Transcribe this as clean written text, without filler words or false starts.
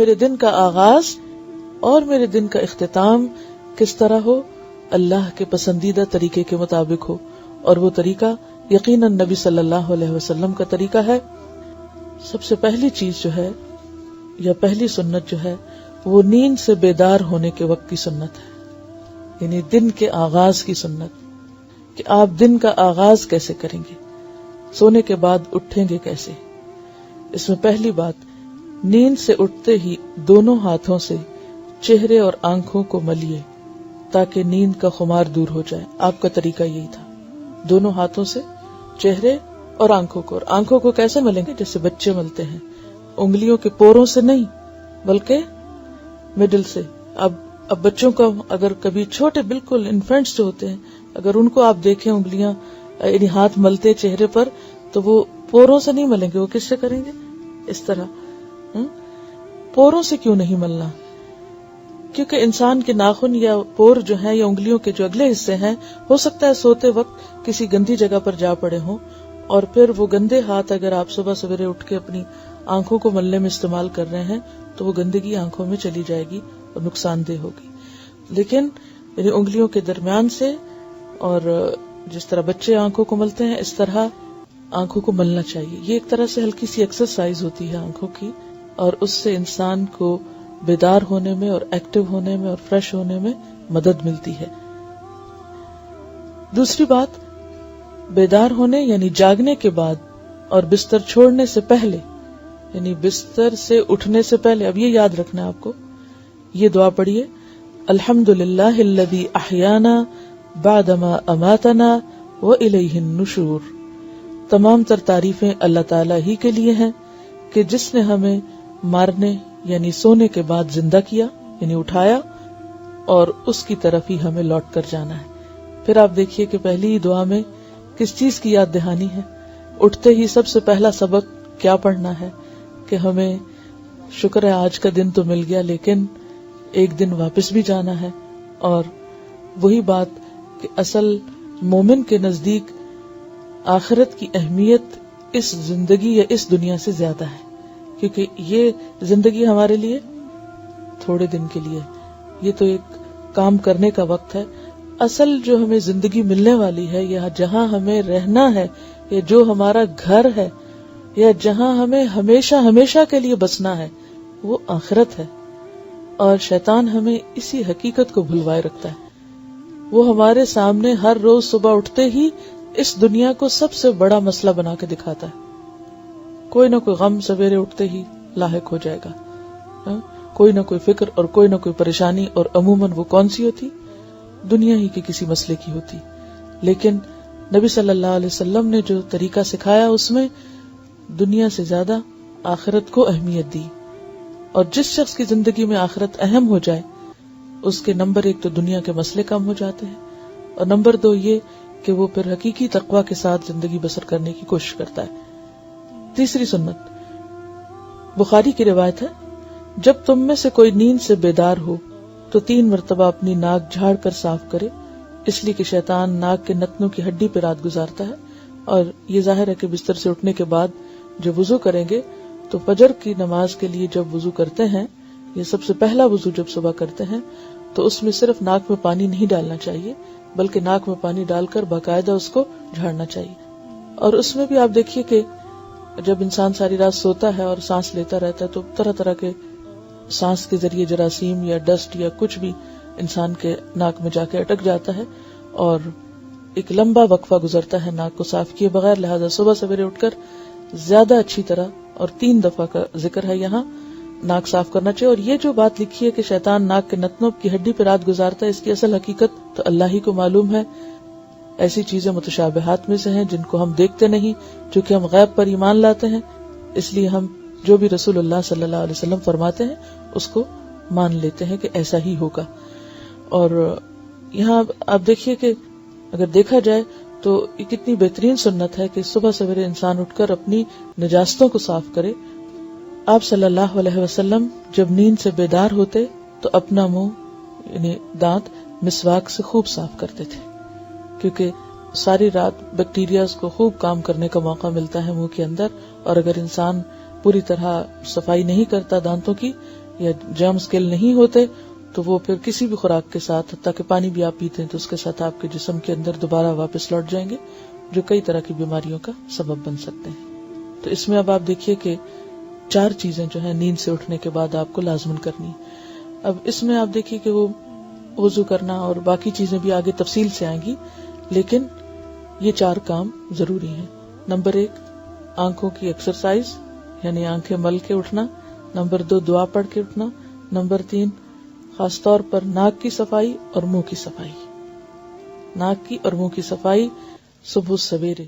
میرے دن کا آغاز اور میرے دن کا اختتام کس طرح ہو؟ اللہ کے پسندیدہ طریقے کے مطابق ہو، اور وہ طریقہ یقیناً نبی صلی اللہ علیہ وسلم کا طریقہ ہے. سب سے پہلی چیز جو ہے یا پہلی سنت جو ہے وہ نیند سے بیدار ہونے کے وقت کی سنت ہے، یعنی دن کے آغاز کی سنت، کہ آپ دن کا آغاز کیسے کریں گے، سونے کے بعد اٹھیں گے کیسے. اس میں پہلی بات، نیند سے اٹھتے ہی دونوں ہاتھوں سے چہرے اور آنکھوں کو ملیے تاکہ نیند کا خمار دور ہو جائے. آپ کا طریقہ یہی تھا، دونوں ہاتھوں سے چہرے اور آنکھوں کو کیسے ملیں گے؟ جیسے بچے ملتے ہیں، انگلیوں کے پوروں سے نہیں بلکہ مڈل سے. اب بچوں کا اگر کبھی چھوٹے بالکل انفینٹس جو ہوتے ہیں، اگر ان کو آپ دیکھیں انگلیاں یعنی ہاتھ ملتے چہرے پر، تو وہ پوروں سے نہیں ملیں گے. وہ کس سے کریں گے؟ اس طرح. پوروں سے کیوں نہیں ملنا؟ کیونکہ انسان کے ناخن یا پور جو ہیں یا انگلیوں کے جو اگلے حصے ہیں، ہو سکتا ہے سوتے وقت کسی گندی جگہ پر جا پڑے ہوں، اور پھر وہ گندے ہاتھ اگر آپ صبح سویرے اٹھ کے اپنی آنکھوں کو ملنے میں استعمال کر رہے ہیں تو وہ گندگی آنکھوں میں چلی جائے گی اور نقصان دہ ہوگی. لیکن یعنی انگلیوں کے درمیان سے، اور جس طرح بچے آنکھوں کو ملتے ہیں اس طرح آنکھوں کو ملنا چاہیے. یہ ایک طرح سے ہلکی سی ایکسرسائز ہوتی ہے آنکھوں کی، اور اس سے انسان کو بیدار ہونے میں اور ایکٹیو ہونے میں اور فریش ہونے میں مدد ملتی ہے. دوسری بات، بیدار ہونے یعنی جاگنے کے بعد اور بستر چھوڑنے سے پہلے، یعنی بستر سے اٹھنے سے پہلے، اب یہ یاد رکھنا ہے آپ کو، یہ دعا پڑھیے: الحمدللہ الذی احیانا بعدما اماتنا والیہ النشور. تمام تر تعریفیں اللہ تعالی ہی کے لیے ہیں کہ جس نے ہمیں مارنے یعنی سونے کے بعد زندہ کیا، یعنی اٹھایا، اور اس کی طرف ہی ہمیں لوٹ کر جانا ہے. پھر آپ دیکھیے کہ پہلی ہی دعا میں کس چیز کی یاد دہانی ہے. اٹھتے ہی سب سے پہلا سبق کیا پڑھنا ہے کہ ہمیں شکر ہے آج کا دن تو مل گیا، لیکن ایک دن واپس بھی جانا ہے. اور وہی بات کہ اصل مومن کے نزدیک آخرت کی اہمیت اس زندگی یا اس دنیا سے زیادہ ہے، کیونکہ یہ زندگی ہمارے لیے تھوڑے دن کے لیے، یہ تو ایک کام کرنے کا وقت ہے. اصل جو ہمیں زندگی ملنے والی ہے، یا جہاں ہمیں رہنا ہے، یا جو ہمارا گھر ہے، یا جہاں ہمیں ہمیشہ ہمیشہ کے لیے بسنا ہے، وہ آخرت ہے. اور شیطان ہمیں اسی حقیقت کو بھلوائے رکھتا ہے. وہ ہمارے سامنے ہر روز صبح اٹھتے ہی اس دنیا کو سب سے بڑا مسئلہ بنا کے دکھاتا ہے. کوئی نہ کوئی غم سویرے اٹھتے ہی لاحق ہو جائے گا، کوئی نہ کوئی فکر اور کوئی نہ کوئی پریشانی، اور عموماً وہ کون سی ہوتی؟ دنیا ہی کے کسی مسئلے کی ہوتی. لیکن نبی صلی اللہ علیہ وسلم نے جو طریقہ سکھایا اس میں دنیا سے زیادہ آخرت کو اہمیت دی. اور جس شخص کی زندگی میں آخرت اہم ہو جائے اس کے نمبر 1 تو دنیا کے مسئلے کم ہو جاتے ہیں، اور نمبر 2 یہ کہ وہ پھر حقیقی تقوی کے ساتھ زندگی بسر کرنے کی کوشش کرتا ہے. تیسری سنت، بخاری کی روایت ہے، جب تم میں سے کوئی نیند سے بیدار ہو تو 3 مرتبہ اپنی ناک جھاڑ کر صاف کرے، اس لیے کہ شیطان ناک کے نتنوں کی ہڈی پہ رات گزارتا ہے. اور یہ ظاہر ہے کہ بستر سے اٹھنے کے بعد جب وضو کریں گے تو فجر کی نماز کے لیے جب وضو کرتے ہیں، یہ سب سے پہلا وضو جب صبح کرتے ہیں، تو اس میں صرف ناک میں پانی نہیں ڈالنا چاہیے بلکہ ناک میں پانی ڈال کر باقاعدہ اس کو جھاڑنا چاہیے. اور اس میں بھی آپ دیکھیے کہ جب انسان ساری رات سوتا ہے اور سانس لیتا رہتا ہے تو طرح طرح کے سانس کے ذریعے جراثیم یا ڈسٹ یا کچھ بھی انسان کے ناک میں جا کے اٹک جاتا ہے، اور ایک لمبا وقفہ گزرتا ہے ناک کو صاف کیے بغیر. لہذا صبح سویرے اٹھ کر زیادہ اچھی طرح، اور 3 دفعہ کا ذکر ہے یہاں، ناک صاف کرنا چاہیے. اور یہ جو بات لکھی ہے کہ شیطان ناک کے نتنوں کی ہڈی پہ رات گزارتا ہے، اس کی اصل حقیقت تو اللہ ہی کو معلوم ہے. ایسی چیزیں متشابہات میں سے ہیں جن کو ہم دیکھتے نہیں، چونکہ ہم غیب پر ایمان لاتے ہیں، اس لیے ہم جو بھی رسول اللہ صلی اللہ علیہ وسلم فرماتے ہیں اس کو مان لیتے ہیں کہ ایسا ہی ہوگا. اور یہاں آپ دیکھیے کہ اگر دیکھا جائے تو یہ کتنی بہترین سنت ہے کہ صبح سویرے انسان اٹھ کر اپنی نجاستوں کو صاف کرے. آپ صلی اللہ علیہ وسلم جب نیند سے بیدار ہوتے تو اپنا منہ یعنی دانت مسواک سے خوب صاف کرتے تھے، کیونکہ ساری رات بیکٹیریاز کو خوب کام کرنے کا موقع ملتا ہے منہ کے اندر، اور اگر انسان پوری طرح صفائی نہیں کرتا دانتوں کی یا جرمز کل نہیں ہوتے تو وہ پھر کسی بھی خوراک کے ساتھ، حتیٰ کہ پانی بھی آپ پیتے ہیں تو اس کے ساتھ آپ کے جسم کے اندر دوبارہ واپس لوٹ جائیں گے، جو کئی طرح کی بیماریوں کا سبب بن سکتے ہیں۔ تو اس میں اب آپ دیکھیے کہ 4 چیزیں جو ہیں نیند سے اٹھنے کے بعد آپ کو لازمن کرنی ہے۔ اب اس میں آپ دیکھیے کہ وہ وضو کرنا اور باقی چیزیں بھی آگے تفصیل سے آئیں گی، لیکن یہ 4 کام ضروری ہیں۔ نمبر 1 آنکھوں کی ایکسرسائز، یعنی آنکھیں مل کے اٹھنا۔ نمبر 2 دعا پڑھ کے اٹھنا۔ نمبر 3 خاص طور پر ناک کی صفائی اور منہ کی صفائی۔ ناک کی اور منہ کی صفائی صبح سویرے